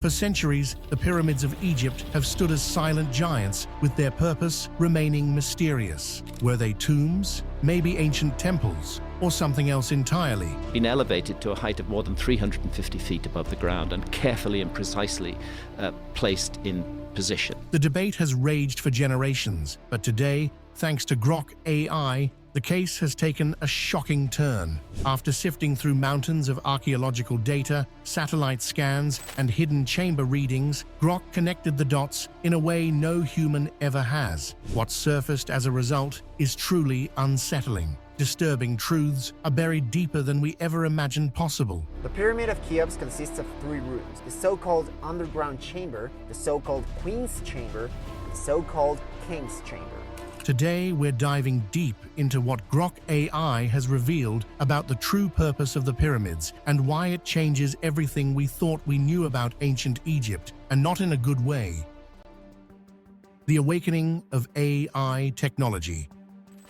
For centuries, the pyramids of Egypt have stood as silent giants, with their purpose remaining mysterious. Were they tombs, maybe ancient temples, or something else entirely? Been elevated to a height of more than 350 feet above the ground and carefully and precisely placed in position. The debate has raged for generations, but today, thanks to Grok AI, the case has taken a shocking turn. After sifting through mountains of archaeological data, satellite scans, and hidden chamber readings, Grok connected the dots in a way no human ever has. What surfaced as a result is truly unsettling. Disturbing truths are buried deeper than we ever imagined possible. The Pyramid of Cheops consists of 3 rooms: the so-called underground chamber, the so-called Queen's Chamber, and the so-called King's Chamber. Today, we're diving deep into what Grok AI has revealed about the true purpose of the pyramids and why it changes everything we thought we knew about ancient Egypt, and not in a good way. The awakening of AI technology.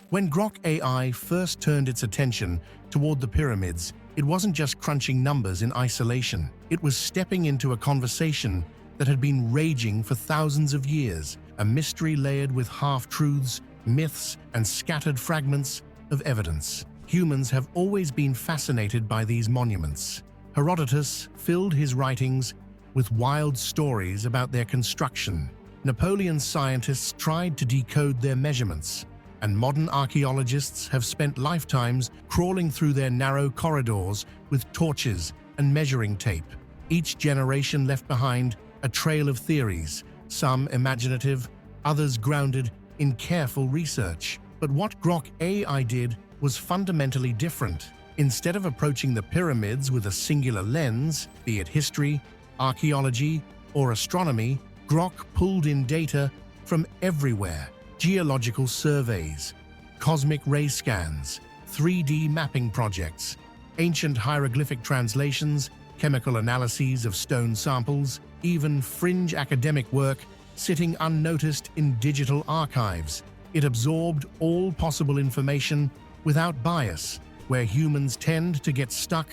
When Grok AI first turned its attention toward the pyramids, it wasn't just crunching numbers in isolation. It was stepping into a conversation that had been raging for thousands of years, a mystery layered with half-truths, myths, and scattered fragments of evidence. Humans have always been fascinated by these monuments. Herodotus filled his writings with wild stories about their construction. Napoleon's scientists tried to decode their measurements, and modern archaeologists have spent lifetimes crawling through their narrow corridors with torches and measuring tape. Each generation left behind a trail of theories, some imaginative, others grounded in careful research. But what Grok AI did was fundamentally different. Instead of approaching the pyramids with a singular lens, be it history, archaeology, or astronomy, Grok pulled in data from everywhere: geological surveys, cosmic ray scans, 3D mapping projects, ancient hieroglyphic translations, chemical analyses of stone samples, even fringe academic work sitting unnoticed in digital archives. It absorbed all possible information without bias. Where humans tend to get stuck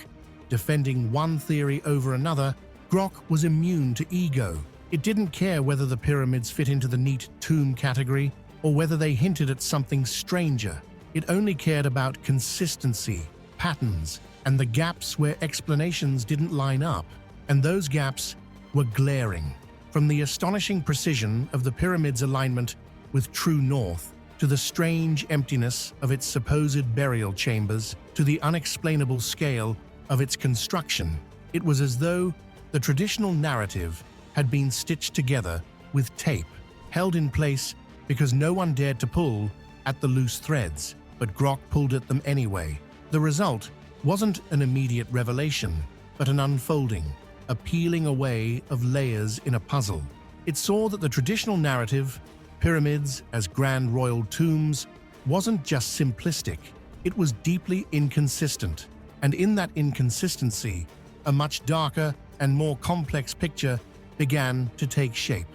defending one theory over another, Grok was immune to ego. It didn't care whether the pyramids fit into the neat tomb category or whether they hinted at something stranger. It only cared about consistency, patterns, and the gaps where explanations didn't line up. And those gaps were glaring. From the astonishing precision of the pyramid's alignment with true north, to the strange emptiness of its supposed burial chambers, to the unexplainable scale of its construction, it was as though the traditional narrative had been stitched together with tape, held in place because no one dared to pull at the loose threads, but Grok pulled at them anyway. The result wasn't an immediate revelation, but an unfolding, a peeling away of layers in a puzzle. It saw that the traditional narrative, pyramids as grand royal tombs, wasn't just simplistic, it was deeply inconsistent. And in that inconsistency, a much darker and more complex picture began to take shape.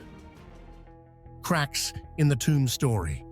Cracks in the tomb story.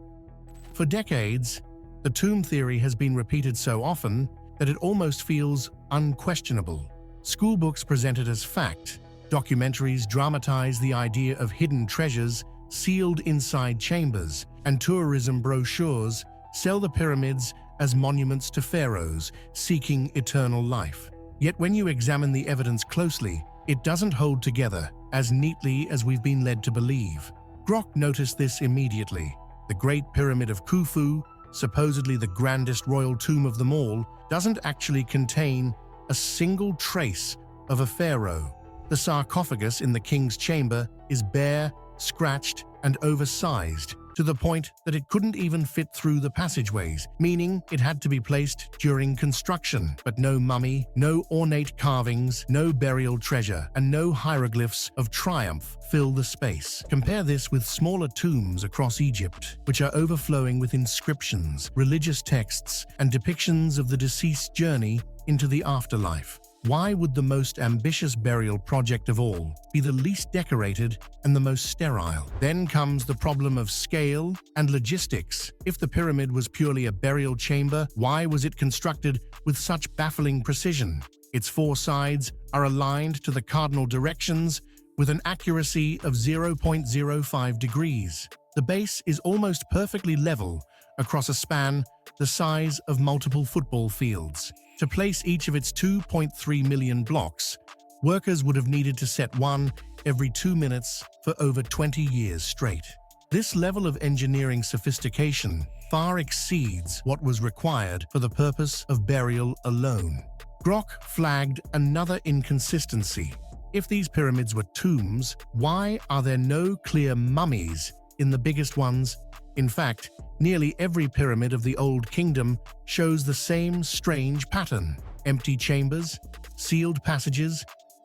For decades, the tomb theory has been repeated so often that it almost feels unquestionable. Schoolbooks present it as fact. Documentaries dramatize the idea of hidden treasures sealed inside chambers, and tourism brochures sell the pyramids as monuments to pharaohs seeking eternal life. Yet when you examine the evidence closely, it doesn't hold together as neatly as we've been led to believe. Grok noticed this immediately. The Great Pyramid of Khufu, supposedly the grandest royal tomb of them all, doesn't actually contain a single trace of a pharaoh. The sarcophagus in the king's chamber is bare, scratched, and oversized, to the point that it couldn't even fit through the passageways, meaning it had to be placed during construction. But no mummy, no ornate carvings, no burial treasure, and no hieroglyphs of triumph fill the space. Compare this with smaller tombs across Egypt, which are overflowing with inscriptions, religious texts, and depictions of the deceased's journey into the afterlife. Why would the most ambitious burial project of all be the least decorated and the most sterile? Then comes the problem of scale and logistics. If the pyramid was purely a burial chamber, why was it constructed with such baffling precision? Its 4 sides are aligned to the cardinal directions, with an accuracy of 0.05 degrees. The base is almost perfectly level across a span the size of multiple football fields. To place each of its 2.3 million blocks, workers would have needed to set one every 2 minutes for over 20 years straight. This level of engineering sophistication far exceeds what was required for the purpose of burial alone. Grok flagged another inconsistency. If these pyramids were tombs, why are there no clear mummies in the biggest ones? In fact, nearly every pyramid of the Old Kingdom shows the same strange pattern: empty chambers, sealed passages,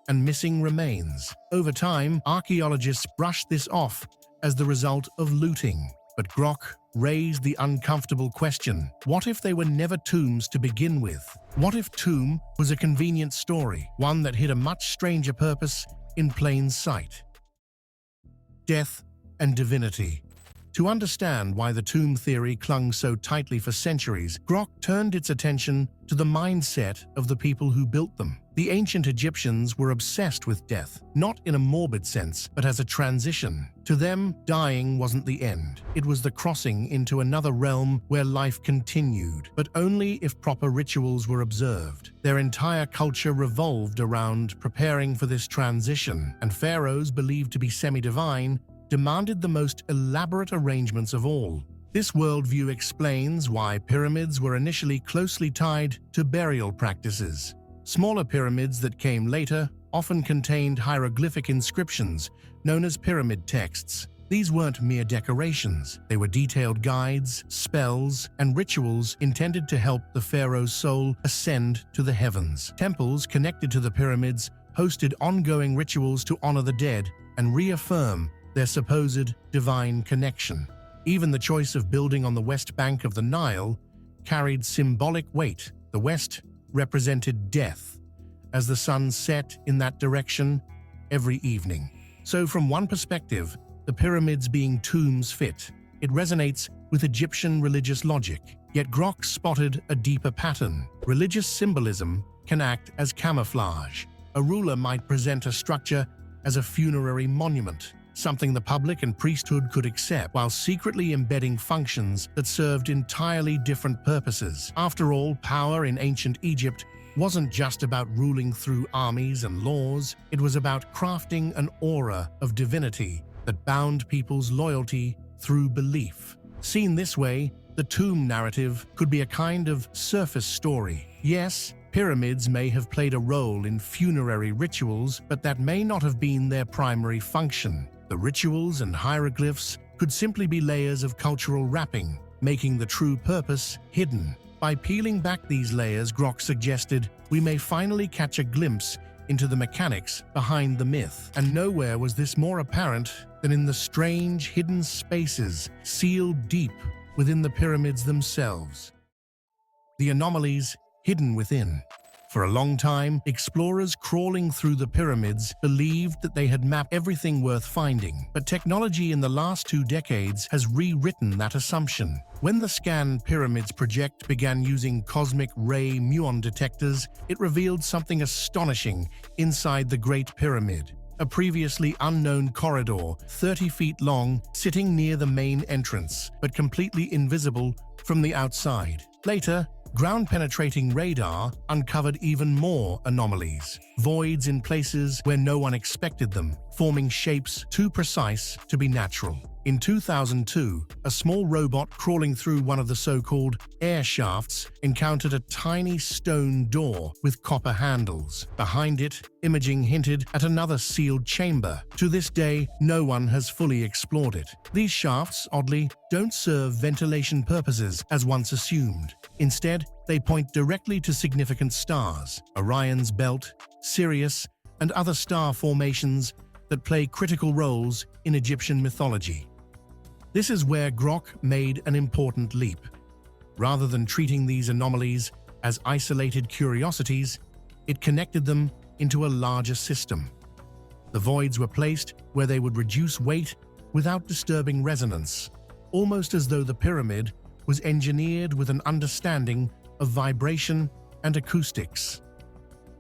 and missing remains. Over time, archaeologists brushed this off as the result of looting. But Grok raised the uncomfortable question: what if they were never tombs to begin with? What if tomb was a convenient story, one that hid a much stranger purpose in plain sight? Death and divinity. To understand why the tomb theory clung so tightly for centuries, Grok turned its attention to the mindset of the people who built them. The ancient Egyptians were obsessed with death, not in a morbid sense, but as a transition. To them, dying wasn't the end. It was the crossing into another realm where life continued, but only if proper rituals were observed. Their entire culture revolved around preparing for this transition, and pharaohs, believed to be semi-divine, demanded the most elaborate arrangements of all. This worldview explains why pyramids were initially closely tied to burial practices. Smaller pyramids that came later often contained hieroglyphic inscriptions known as pyramid texts. These weren't mere decorations. They were detailed guides, spells, and rituals intended to help the pharaoh's soul ascend to the heavens. Temples connected to the pyramids hosted ongoing rituals to honor the dead and reaffirm their supposed divine connection. Even the choice of building on the west bank of the Nile carried symbolic weight. The west represented death, as the sun set in that direction every evening. So from one perspective, the pyramids being tombs fit. It resonates with Egyptian religious logic. Yet Grok spotted a deeper pattern. Religious symbolism can act as camouflage. A ruler might present a structure as a funerary monument, something the public and priesthood could accept, while secretly embedding functions that served entirely different purposes. After all, power in ancient Egypt wasn't just about ruling through armies and laws. It was about crafting an aura of divinity that bound people's loyalty through belief. Seen this way, the tomb narrative could be a kind of surface story. Yes, pyramids may have played a role in funerary rituals, but that may not have been their primary function. The rituals and hieroglyphs could simply be layers of cultural wrapping, making the true purpose hidden. By peeling back these layers, Grok suggested, we may finally catch a glimpse into the mechanics behind the myth. And nowhere was this more apparent than in the strange hidden spaces sealed deep within the pyramids themselves. The anomalies hidden within. For a long time, explorers crawling through the pyramids believed that they had mapped everything worth finding. But technology in the last 2 decades has rewritten that assumption. When the Scan Pyramids project began using cosmic ray muon detectors, it revealed something astonishing inside the Great Pyramid. A previously unknown corridor, 30 feet long, sitting near the main entrance, but completely invisible from the outside. Later, ground-penetrating radar uncovered even more anomalies, voids in places where no one expected them, forming shapes too precise to be natural. In 2002, a small robot crawling through one of the so-called air shafts encountered a tiny stone door with copper handles. Behind it, imaging hinted at another sealed chamber. To this day, no one has fully explored it. These shafts, oddly, don't serve ventilation purposes as once assumed. Instead, they point directly to significant stars, Orion's belt, Sirius, and other star formations that play critical roles in Egyptian mythology. This is where Grok made an important leap. Rather than treating these anomalies as isolated curiosities, it connected them into a larger system. The voids were placed where they would reduce weight without disturbing resonance, almost as though the pyramid was engineered with an understanding of vibration and acoustics.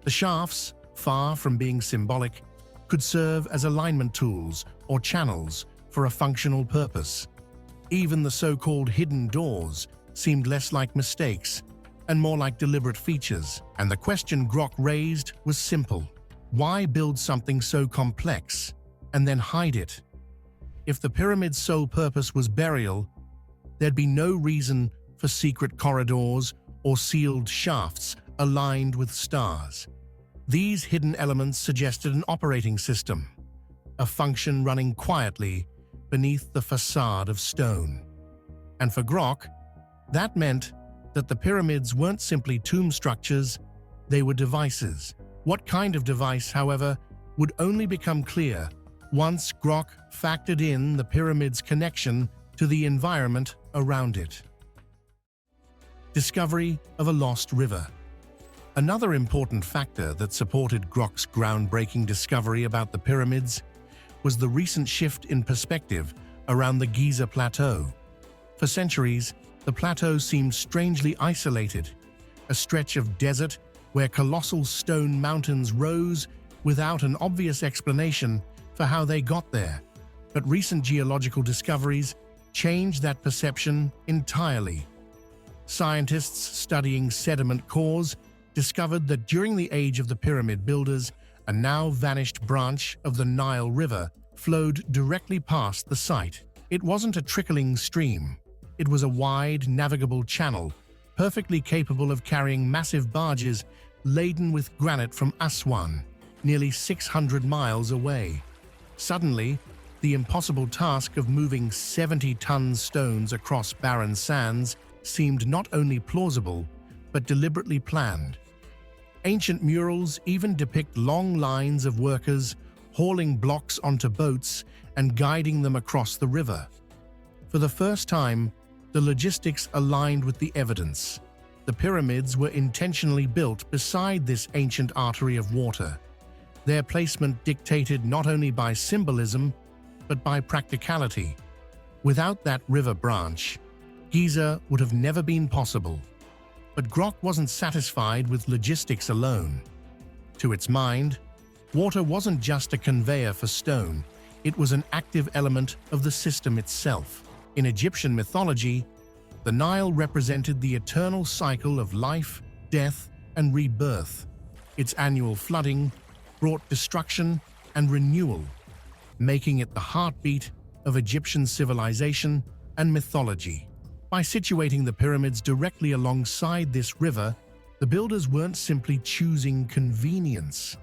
The shafts, far from being symbolic, could serve as alignment tools or channels for a functional purpose. Even the so-called hidden doors seemed less like mistakes and more like deliberate features. And the question Grok raised was simple. Why build something so complex and then hide it? If the pyramid's sole purpose was burial, there'd be no reason for secret corridors or sealed shafts aligned with stars. These hidden elements suggested an operating system, a function running quietly beneath the facade of stone. And for Grok, that meant that the pyramids weren't simply tomb structures, they were devices. What kind of device, however, would only become clear once Grok factored in the pyramid's connection to the environment around it. Discovery of a lost river. Another important factor that supported Grok's groundbreaking discovery about the pyramids was the recent shift in perspective around the Giza Plateau. For centuries, the plateau seemed strangely isolated, a stretch of desert where colossal stone mountains rose without an obvious explanation for how they got there. But recent geological discoveries changed that perception entirely. Scientists studying sediment cores discovered that during the age of the pyramid builders, a now-vanished branch of the Nile River flowed directly past the site. It wasn't a trickling stream. It was a wide, navigable channel, perfectly capable of carrying massive barges laden with granite from Aswan, nearly 600 miles away. Suddenly, the impossible task of moving 70-ton stones across barren sands seemed not only plausible, but deliberately planned. Ancient murals even depict long lines of workers hauling blocks onto boats and guiding them across the river. For the first time, the logistics aligned with the evidence. The pyramids were intentionally built beside this ancient artery of water, their placement dictated not only by symbolism, but by practicality. Without that river branch, Giza would have never been possible. But Grok wasn't satisfied with logistics alone. To its mind, water wasn't just a conveyor for stone, it was an active element of the system itself. In Egyptian mythology, the Nile represented the eternal cycle of life, death, and rebirth. Its annual flooding brought destruction and renewal, making it the heartbeat of Egyptian civilization and mythology. By situating the pyramids directly alongside this river, the builders weren't simply choosing convenience.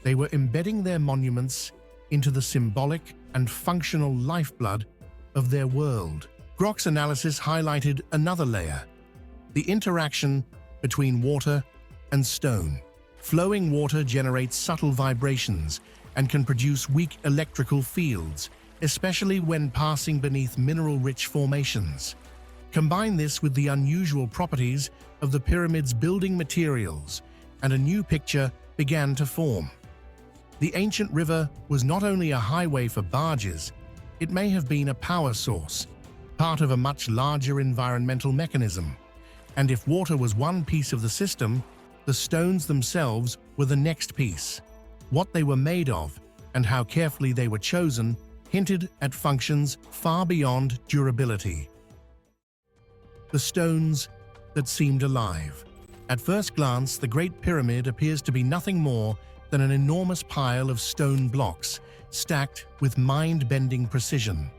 They were embedding their monuments into the symbolic and functional lifeblood of their world. Grok's analysis highlighted another layer: the interaction between water and stone. Flowing water generates subtle vibrations and can produce weak electrical fields, especially when passing beneath mineral-rich formations. Combine this with the unusual properties of the pyramid's building materials, and a new picture began to form. The ancient river was not only a highway for barges, it may have been a power source, part of a much larger environmental mechanism. And if water was one piece of the system, the stones themselves were the next piece. What they were made of and how carefully they were chosen hinted at functions far beyond durability. The stones that seemed alive. At first glance, the Great Pyramid appears to be nothing more than an enormous pile of stone blocks stacked with mind-bending precision.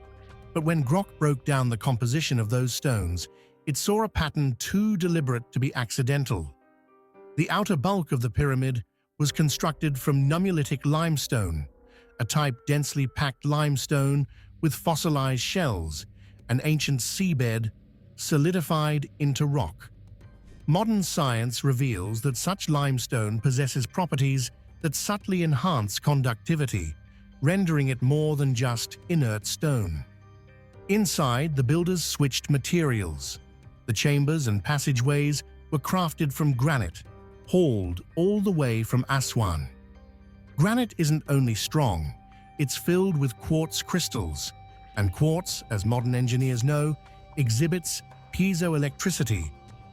But when Grok broke down the composition of those stones, it saw a pattern too deliberate to be accidental. The outer bulk of the pyramid was constructed from nummulitic limestone, a type densely packed limestone with fossilized shells, an ancient seabed solidified into rock. Modern science reveals that such limestone possesses properties that subtly enhance conductivity, rendering it more than just inert stone. Inside, the builders switched materials. The chambers and passageways were crafted from granite, hauled all the way from Aswan. Granite isn't only strong, it's filled with quartz crystals, and quartz, as modern engineers know, exhibits piezoelectricity,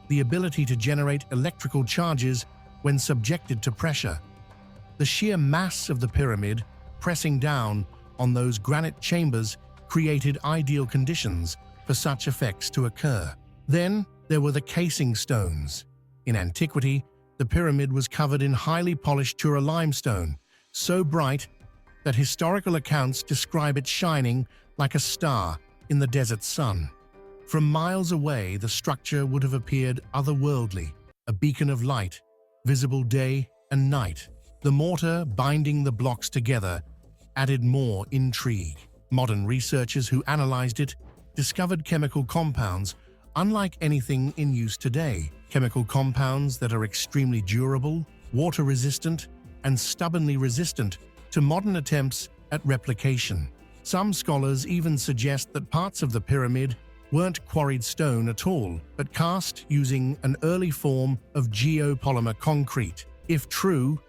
the ability to generate electrical charges when subjected to pressure. The sheer mass of the pyramid pressing down on those granite chambers created ideal conditions for such effects to occur. Then there were the casing stones. In antiquity, the pyramid was covered in highly polished Tura limestone, so bright that historical accounts describe it shining like a star in the desert sun. From miles away, the structure would have appeared otherworldly, a beacon of light, visible day and night. The mortar binding the blocks together added more intrigue. Modern researchers who analyzed it discovered chemical compounds unlike anything in use today. Chemical compounds that are extremely durable, water-resistant, and stubbornly resistant to modern attempts at replication. Some scholars even suggest that parts of the pyramid weren't quarried stone at all, but cast using an early form of geopolymer concrete. If true,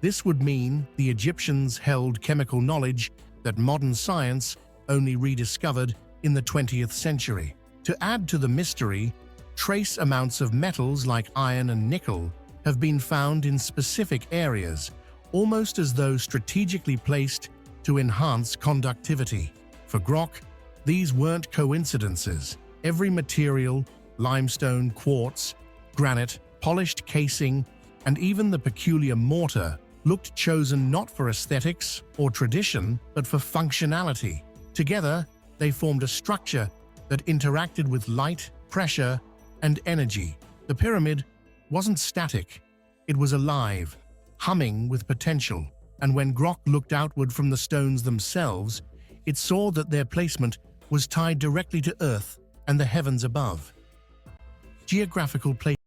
this would mean the Egyptians held chemical knowledge that modern science only rediscovered in the 20th century. To add to the mystery, trace amounts of metals like iron and nickel have been found in specific areas, almost as though strategically placed to enhance conductivity. For Grok, these weren't coincidences. Every material, limestone, quartz, granite, polished casing, and even the peculiar mortar looked chosen not for aesthetics or tradition, but for functionality. Together, they formed a structure that interacted with light, pressure, and energy. The pyramid wasn't static. It was alive, humming with potential. And when Grok looked outward from the stones themselves, it saw that their placement was tied directly to Earth and the heavens above. Geographical placement.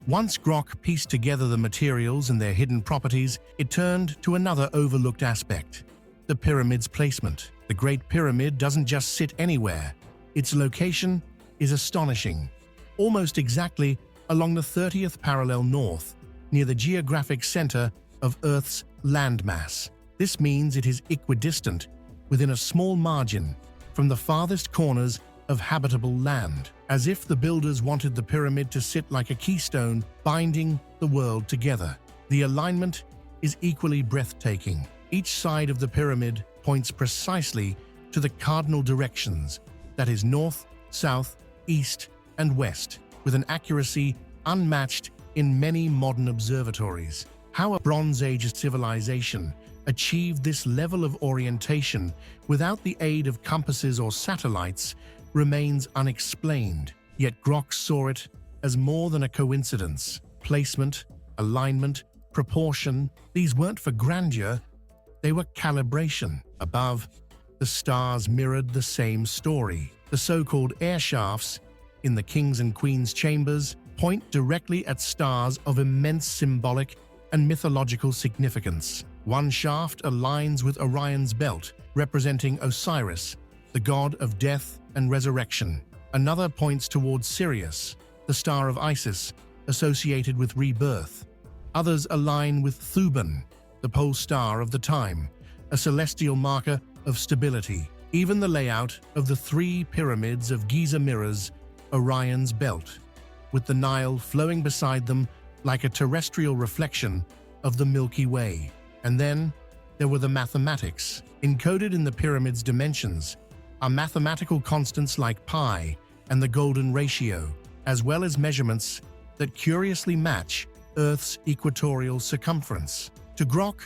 Once Grok pieced together the materials and their hidden properties, it turned to another overlooked aspect: the pyramid's placement. The Great Pyramid doesn't just sit anywhere. Its location is astonishing, almost exactly along the 30th parallel north, near the geographic center of Earth's landmass. This means it is equidistant, within a small margin, from the farthest corners of habitable land, as if the builders wanted the pyramid to sit like a keystone binding the world together. The alignment is equally breathtaking. Each side of the pyramid points precisely to the cardinal directions, that is north, south, east, and west, with an accuracy unmatched in many modern observatories. How a Bronze Age civilization achieved this level of orientation without the aid of compasses or satellites remains unexplained. Yet Grok saw it as more than a coincidence. Placement, alignment, proportion, these weren't for grandeur, they were calibration. Above, the stars mirrored the same story. The so-called air shafts in the king's and queen's chambers point directly at stars of immense symbolic and mythological significance. One shaft aligns with Orion's belt, representing Osiris, the god of death and resurrection. Another points towards Sirius, the star of Isis, associated with rebirth. Others align with Thuban, the pole star of the time, a celestial marker of stability. Even the layout of the three pyramids of Giza mirrors Orion's belt, with the Nile flowing beside them like a terrestrial reflection of the Milky Way. And then there were the mathematics. Encoded in the pyramid's dimensions are mathematical constants like pi and the golden ratio, as well as measurements that curiously match Earth's equatorial circumference. To Grok,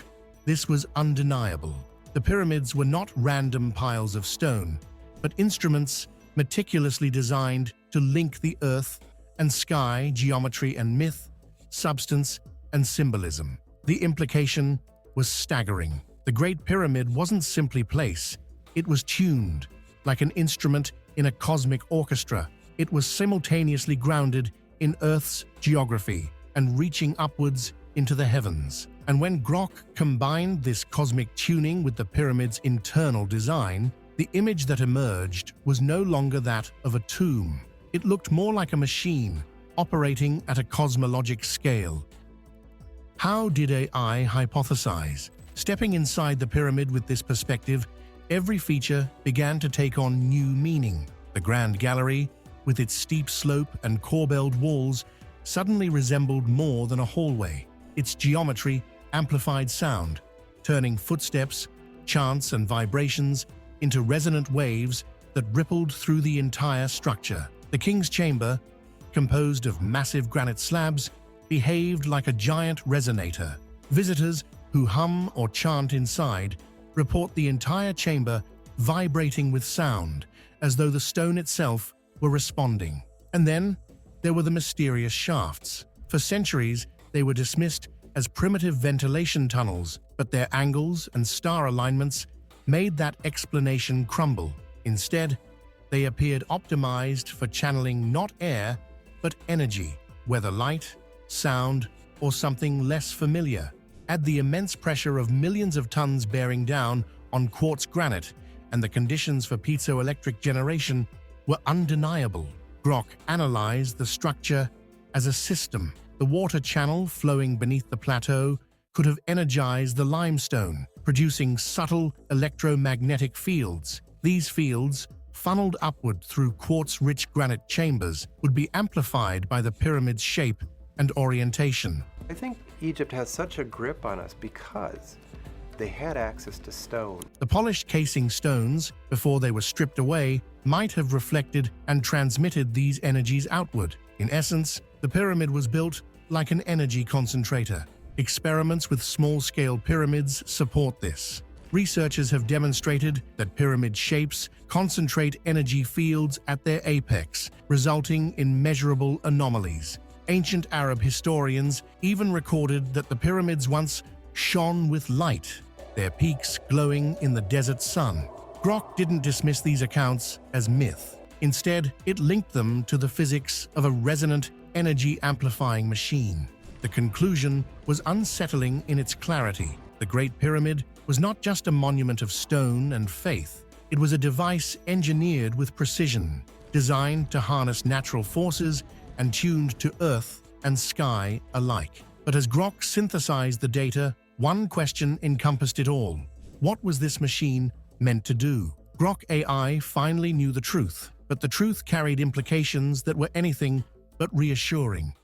this was undeniable. The pyramids were not random piles of stone, but instruments meticulously designed to link the earth and sky, geometry and myth, substance and symbolism. The implication was staggering. The Great Pyramid wasn't simply place, it was tuned, like an instrument in a cosmic orchestra. It was simultaneously grounded in Earth's geography and reaching upwards into the heavens. And when Grok combined this cosmic tuning with the pyramid's internal design, the image that emerged was no longer that of a tomb. It looked more like a machine, operating at a cosmologic scale. How did AI hypothesize? Stepping inside the pyramid with this perspective, every feature began to take on new meaning. The Grand Gallery, with its steep slope and corbelled walls, suddenly resembled more than a hallway. Its geometry amplified sound, turning footsteps, chants, and vibrations into resonant waves that rippled through the entire structure. The king's chamber, composed of massive granite slabs, behaved like a giant resonator. Visitors who hum or chant inside report the entire chamber vibrating with sound, as though the stone itself were responding. And then there were the mysterious shafts. For centuries, they were dismissed as primitive ventilation tunnels, but their angles and star alignments made that explanation crumble. Instead, they appeared optimized for channeling not air, but energy, whether light, sound, or something less familiar. Add the immense pressure of millions of tons bearing down on quartz granite, and the conditions for piezoelectric generation were undeniable. Grok analyzed the structure as a system. The water channel flowing beneath the plateau could have energized the limestone, producing subtle electromagnetic fields. These fields, funneled upward through quartz-rich granite chambers, would be amplified by the pyramid's shape and orientation. I think Egypt has such a grip on us because they had access to stone. The polished casing stones, before they were stripped away, might have reflected and transmitted these energies outward. In essence, the pyramid was built like an energy concentrator. Experiments with small-scale pyramids support this. Researchers have demonstrated that pyramid shapes concentrate energy fields at their apex, resulting in measurable anomalies. Ancient Arab historians even recorded that the pyramids once shone with light, their peaks glowing in the desert sun. Grok didn't dismiss these accounts as myth. Instead, it linked them to the physics of a resonant, energy-amplifying machine. The conclusion was unsettling in its clarity. The Great Pyramid was not just a monument of stone and faith. It was a device engineered with precision, designed to harness natural forces and tuned to earth and sky alike. But as Grok synthesized the data, one question encompassed it all. What was this machine meant to do? Grok AI finally knew the truth, but the truth carried implications that were anything but reassuring.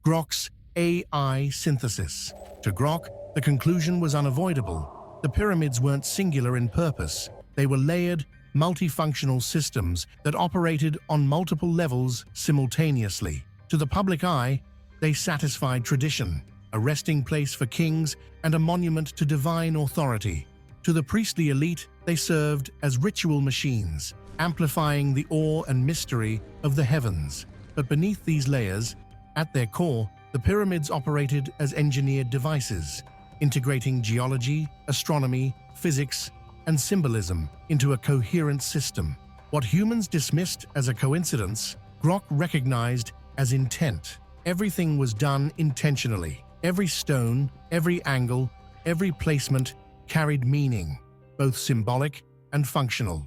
Grok's AI synthesis. To Grok, the conclusion was unavoidable. The pyramids weren't singular in purpose. They were layered, multifunctional systems that operated on multiple levels simultaneously. To the public eye, they satisfied tradition, a resting place for kings and a monument to divine authority. To the priestly elite, they served as ritual machines, amplifying the awe and mystery of the heavens. But beneath these layers, at their core, the pyramids operated as engineered devices, integrating geology, astronomy, physics, and symbolism into a coherent system. What humans dismissed as a coincidence, Grok recognized as intent. Everything was done intentionally. Every stone, every angle, every placement carried meaning, both symbolic and functional.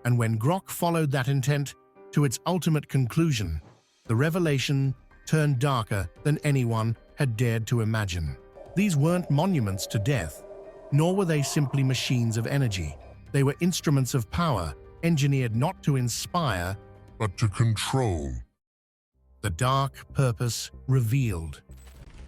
And when Grok followed that intent to its ultimate conclusion, the revelation turned darker than anyone had dared to imagine. These weren't monuments to death, nor were they simply machines of energy. They were instruments of power, engineered not to inspire, but to control. The dark purpose revealed.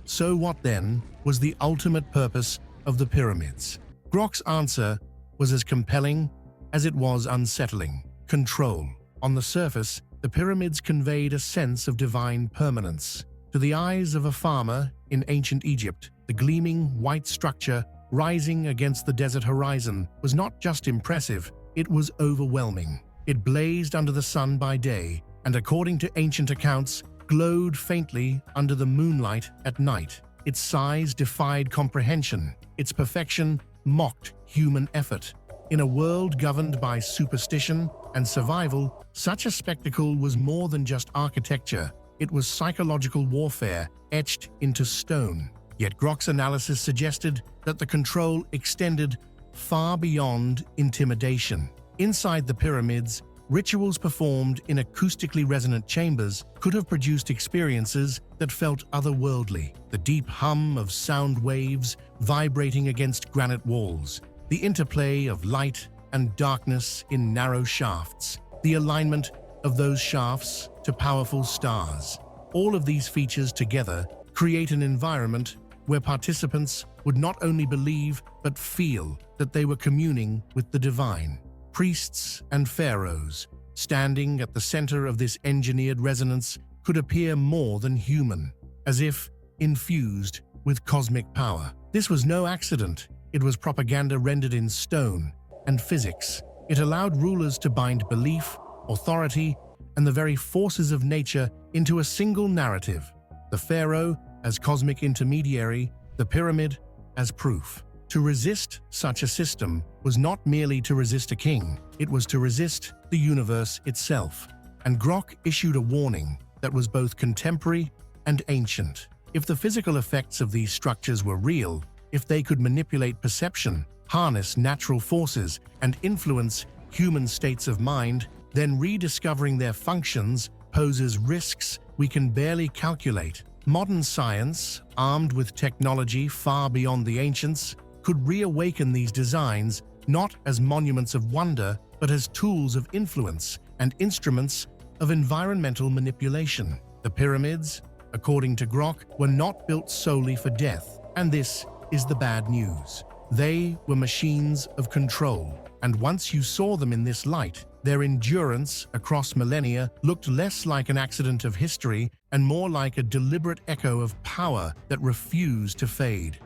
So what then was the ultimate purpose of the pyramids? Grok's answer was as compelling as it was unsettling: control. On the surface, the pyramids conveyed a sense of divine permanence. To the eyes of a farmer in ancient Egypt, the gleaming white structure rising against the desert horizon was not just impressive, it was overwhelming. It blazed under the sun by day, and according to ancient accounts, glowed faintly under the moonlight at night. Its size defied comprehension. Its perfection mocked human effort. In a world governed by superstition and survival, such a spectacle was more than just architecture. It was psychological warfare etched into stone. Yet Grok's analysis suggested that the control extended far beyond intimidation. Inside the pyramids, rituals performed in acoustically resonant chambers could have produced experiences that felt otherworldly. The deep hum of sound waves vibrating against granite walls, the interplay of light and darkness in narrow shafts, the alignment of those shafts to powerful stars. All of these features together create an environment where participants would not only believe but feel that they were communing with the divine. Priests and pharaohs, standing at the center of this engineered resonance, could appear more than human, as if infused with cosmic power. This was no accident. It was propaganda rendered in stone and physics. It allowed rulers to bind belief, authority, and the very forces of nature into a single narrative. The pharaoh as cosmic intermediary, the pyramid as proof. To resist such a system was not merely to resist a king, it was to resist the universe itself. And Grok issued a warning that was both contemporary and ancient. If the physical effects of these structures were real, if they could manipulate perception, harness natural forces, and influence human states of mind, then rediscovering their functions poses risks we can barely calculate. Modern science, armed with technology far beyond the ancients, could reawaken these designs not as monuments of wonder, but as tools of influence and instruments of environmental manipulation. The pyramids, according to Grok, were not built solely for death, and this is the bad news. They were machines of control, and once you saw them in this light, their endurance across millennia looked less like an accident of history and more like a deliberate echo of power that refused to fade.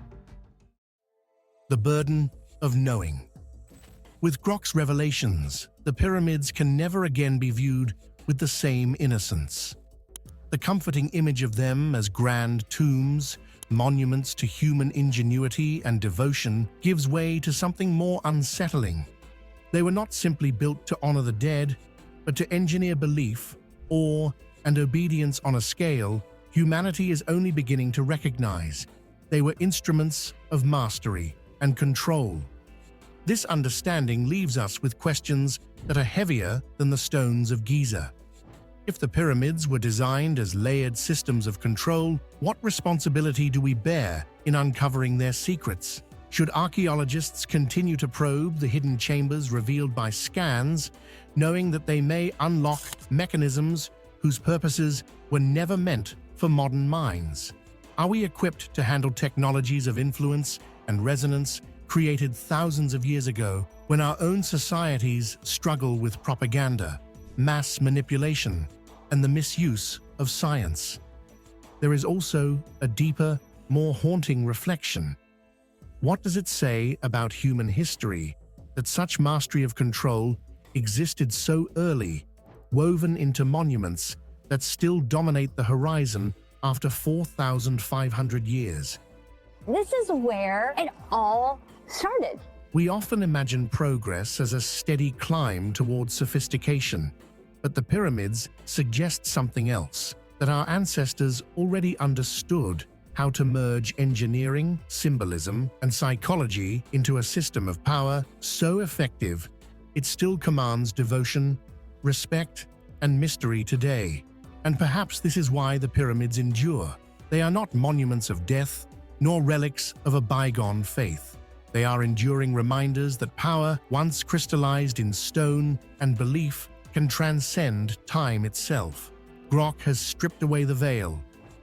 The burden of knowing. With Grok's revelations, the pyramids can never again be viewed with the same innocence. The comforting image of them as grand tombs, monuments to human ingenuity and devotion, gives way to something more unsettling. They were not simply built to honor the dead, but to engineer belief, awe, and obedience on a scale humanity is only beginning to recognize. They were instruments of mastery and control. This understanding leaves us with questions that are heavier than the stones of Giza. If the pyramids were designed as layered systems of control, what responsibility do we bear in uncovering their secrets? Should archaeologists continue to probe the hidden chambers revealed by scans, knowing that they may unlock mechanisms whose purposes were never meant for modern minds? Are we equipped to handle technologies of influence and resonance created thousands of years ago, when our own societies struggle with propaganda, mass manipulation, and the misuse of science? There is also a deeper, more haunting reflection. What does it say about human history that such mastery of control existed so early, woven into monuments that still dominate the horizon after 4,500 years? This is where it all started. We often imagine progress as a steady climb towards sophistication, but the pyramids suggest something else, that our ancestors already understood how to merge engineering, symbolism, and psychology into a system of power so effective it still commands devotion, respect, and mystery today. And perhaps this is why the pyramids endure. They are not monuments of death, nor relics of a bygone faith. They are enduring reminders that power, once crystallized in stone and belief, can transcend time itself. Grok has stripped away the veil,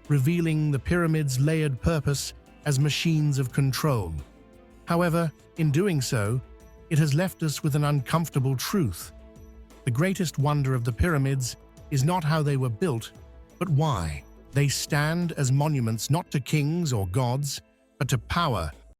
revealing the pyramid's layered purpose as machines of control. However, in doing so, it has left us with an uncomfortable truth. The greatest wonder of the pyramids is not how they were built, but why. They stand as monuments not to kings or gods, but to power